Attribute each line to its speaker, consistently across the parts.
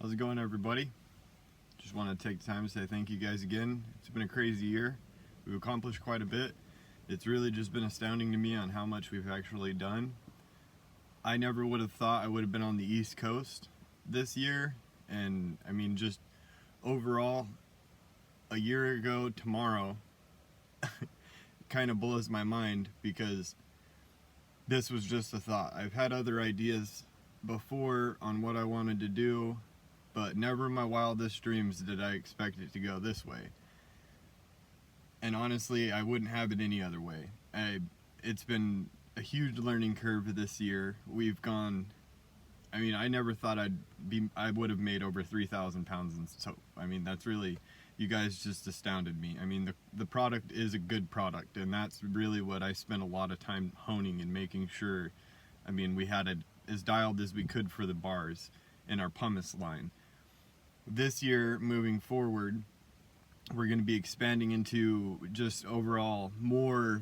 Speaker 1: How's it going, everybody? Just want to take the time to say thank you guys again. It's been a crazy year. We've accomplished quite a bit. It's really just been astounding to me on how much we've actually done. I never would have thought I would have been on the East Coast this year, and I mean, just overall, a year ago tomorrow kind of blows my mind because this was just a thought. I've had other ideas before on what I wanted to do, but never in my wildest dreams did I expect it to go this way. And honestly, I wouldn't have it any other way. It's been a huge learning curve this year. We've gone, I mean, I never thought I would have made over 3,000 pounds in soap. I mean, that's really, you guys just astounded me. I mean, the product is a good product, and that's really what I spent a lot of time honing and making sure, I mean, we had it as dialed as we could for the bars in our pumice line. This year, moving forward, we're going to be expanding into just overall more,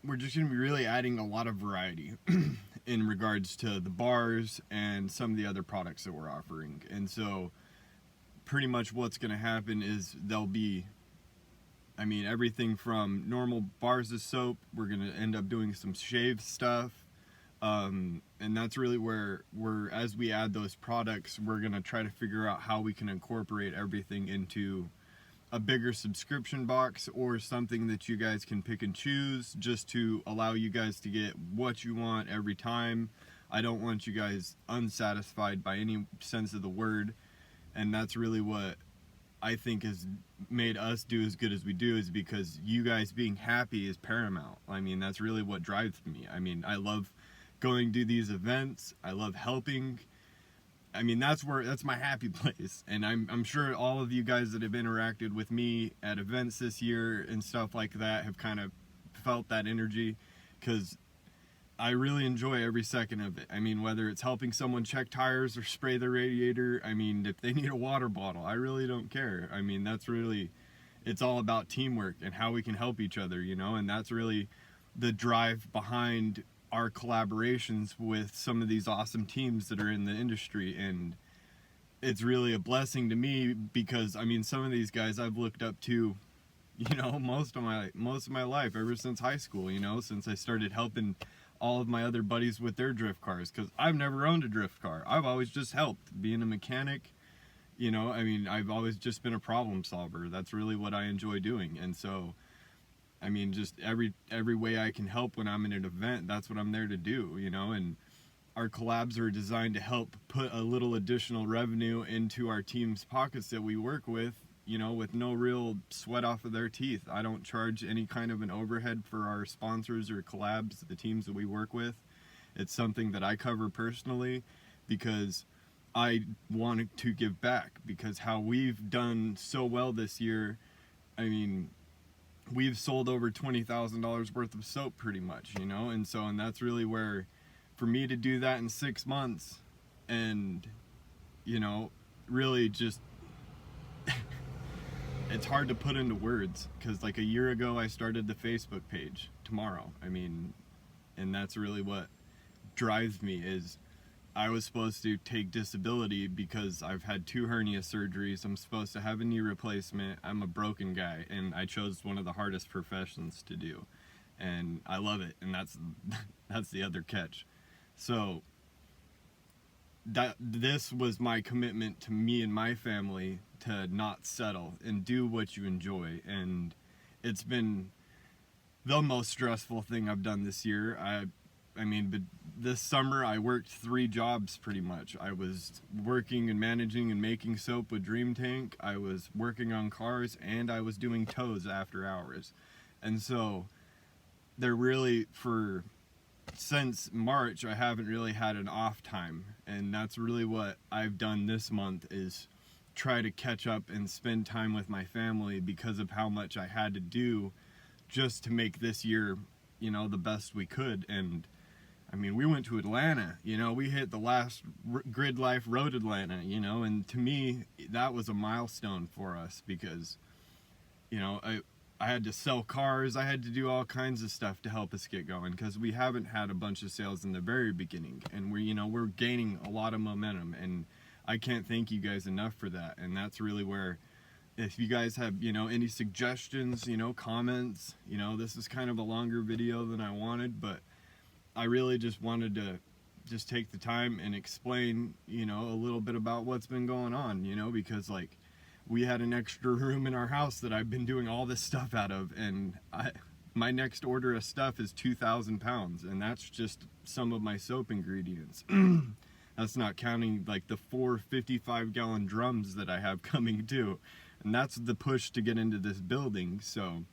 Speaker 1: we're just going to be really adding a lot of variety in regards to the bars and some of the other products that we're offering. And so pretty much what's going to happen is there'll be, I mean, everything from normal bars of soap. We're going to end up doing some shave stuff. And that's really where as we add those products, we're going to try to figure out how we can incorporate everything into a bigger subscription box or something that you guys can pick and choose just to allow you guys to get what you want every time. I don't want you guys unsatisfied by any sense of the word. And that's really what I think has made us do as good as we do, is because you guys being happy is paramount. I mean, that's really what drives me. I mean, I love going to these events. I love helping. I mean, that's my happy place. And I'm sure all of you guys that have interacted with me at events this year and stuff like that have kind of felt that energy, because I really enjoy every second of it. I mean, whether it's helping someone check tires or spray the radiator, I mean, if they need a water bottle, I really don't care. I mean, that's really, it's all about teamwork and how we can help each other, you know, and that's really the drive behind our collaborations with some of these awesome teams that are in the industry. And it's really a blessing to me because, I mean, some of these guys I've looked up to, you know, most of my life, ever since high school, you know, since I started helping all of my other buddies with their drift cars, because I've never owned a drift car. I've always just helped being a mechanic, you know. I mean, I've always just been a problem solver. That's really what I enjoy doing. And so, I mean, just every way I can help when I'm in an event, that's what I'm there to do, you know. And our collabs are designed to help put a little additional revenue into our team's pockets that we work with, you know, with no real sweat off of their teeth. I don't charge any kind of an overhead for our sponsors or collabs, the teams that we work with. It's something that I cover personally because I wanted to give back, because how we've done so well this year, I mean, we've sold over $20,000 worth of soap pretty much, you know. And so, and that's really where, for me to do that in 6 months and, you know, really just it's hard to put into words, because like a year ago I started the Facebook page tomorrow. I mean, and that's really what drives me, is I was supposed to take disability because I've had 2 hernia surgeries. I'm supposed to have a knee replacement. I'm a broken guy, and I chose one of the hardest professions to do, and I love it. And that's the other catch. So this was my commitment to me and my family, to not settle and do what you enjoy. And it's been the most stressful thing I've done this year. I mean, but this summer I worked 3 jobs pretty much. I was working and managing and making soap with Dream Tank. I was working on cars, and I was doing tows after hours. And so they're really, since March, I haven't really had an off time. And that's really what I've done this month, is try to catch up and spend time with my family, because of how much I had to do just to make this year, you know, the best we could. And I mean, we went to Atlanta, you know, we hit the last Grid Life Road Atlanta, you know, and to me, that was a milestone for us, because, you know, I had to sell cars. I had to do all kinds of stuff to help us get going, because we haven't had a bunch of sales in the very beginning, and we're gaining a lot of momentum, and I can't thank you guys enough for that. And that's really where, if you guys have, any suggestions, comments, this is kind of a longer video than I wanted, but I really just wanted to just take the time and explain, a little bit about what's been going on, because like, we had an extra room in our house that I've been doing all this stuff out of, and my next order of stuff is 2,000 pounds, and that's just some of my soap ingredients. That's not counting like the 4 55-gallon drums that I have coming too, and that's the push to get into this building. So,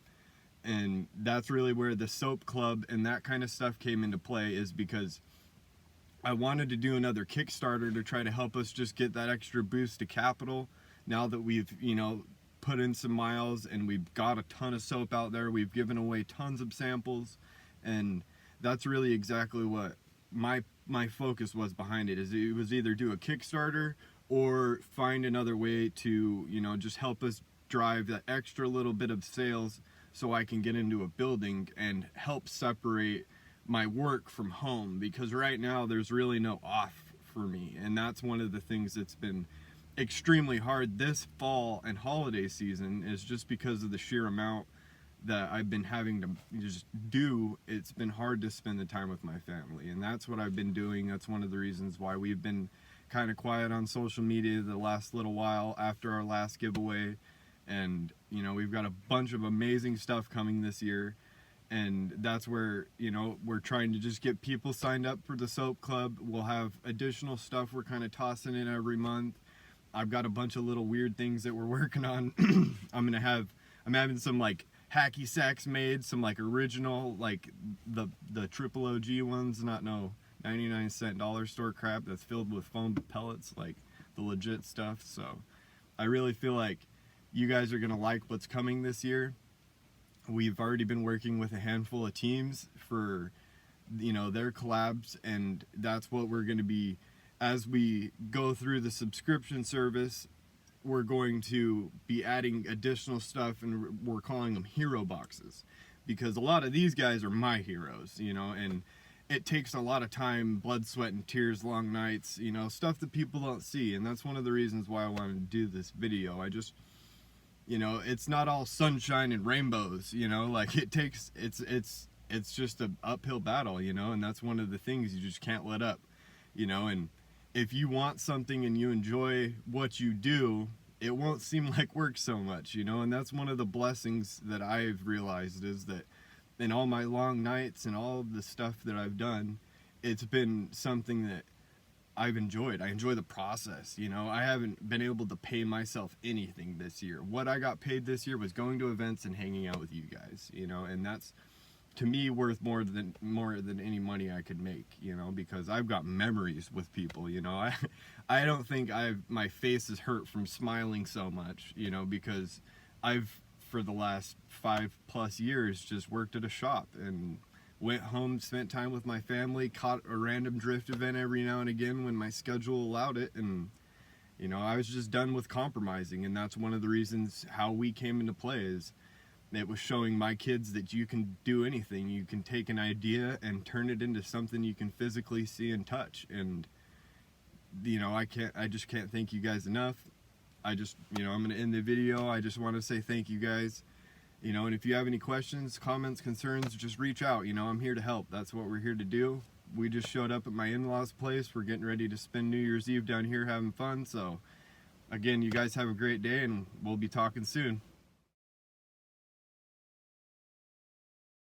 Speaker 1: and that's really where the soap club and that kind of stuff came into play, is because I wanted to do another Kickstarter to try to help us just get that extra boost to capital. Now that we've, put in some miles and we've got a ton of soap out there, we've given away tons of samples, and that's really exactly what my focus was behind it. Is it was either do a Kickstarter or find another way to, just help us drive that extra little bit of sales so I can get into a building and help separate my work from home, because right now there's really no off for me, and that's one of the things that's been extremely hard this fall and holiday season, is just because of the sheer amount that I've been having to just do. It's been hard to spend the time with my family, and that's what I've been doing. That's one of the reasons why we've been kind of quiet on social media the last little while after our last giveaway. And we've got a bunch of amazing stuff coming this year, and that's where we're trying to just get people signed up for the soap club. We'll have additional stuff we're kind of tossing in every month. I've got a bunch of little weird things that we're working on. I'm having some like hacky sacks made, some like original, like the triple OG ones, not no 99-cent dollar store crap that's filled with foam pellets, like the legit stuff. So I really feel like you guys are gonna like what's coming this year. We've already been working with a handful of teams for their collabs, and that's what we're gonna be. As we go through the subscription service, we're going to be adding additional stuff, and we're calling them hero boxes, because a lot of these guys are my heroes, and it takes a lot of time, blood, sweat, and tears, long nights, stuff that people don't see. And that's one of the reasons why I wanted to do this video. I just, it's not all sunshine and rainbows, like it's just an uphill battle, and that's one of the things you just can't let up, and if you want something and you enjoy what you do, it won't seem like work so much, and that's one of the blessings that I've realized, is that in all my long nights and all of the stuff that I've done, it's been something that I've enjoyed. I enjoy the process, I haven't been able to pay myself anything this year. What I got paid this year was going to events and hanging out with you guys, and that's, to me, worth more than any money I could make, because I've got memories with people, I don't think my face is hurt from smiling so much, because I've, for the last 5+ years, just worked at a shop and went home, spent time with my family, caught a random drift event every now and again when my schedule allowed it, and I was just done with compromising. And that's one of the reasons how we came into play, is it was showing my kids that you can do anything. You can take an idea and turn it into something you can physically see and touch. And I just can't thank you guys enough. I'm going to end the video. I just want to say thank you guys. And if you have any questions, comments, concerns, just reach out. I'm here to help. That's what we're here to do. We just showed up at my in-laws' place. We're getting ready to spend New Year's Eve down here having fun. So again, you guys have a great day, and we'll be talking soon.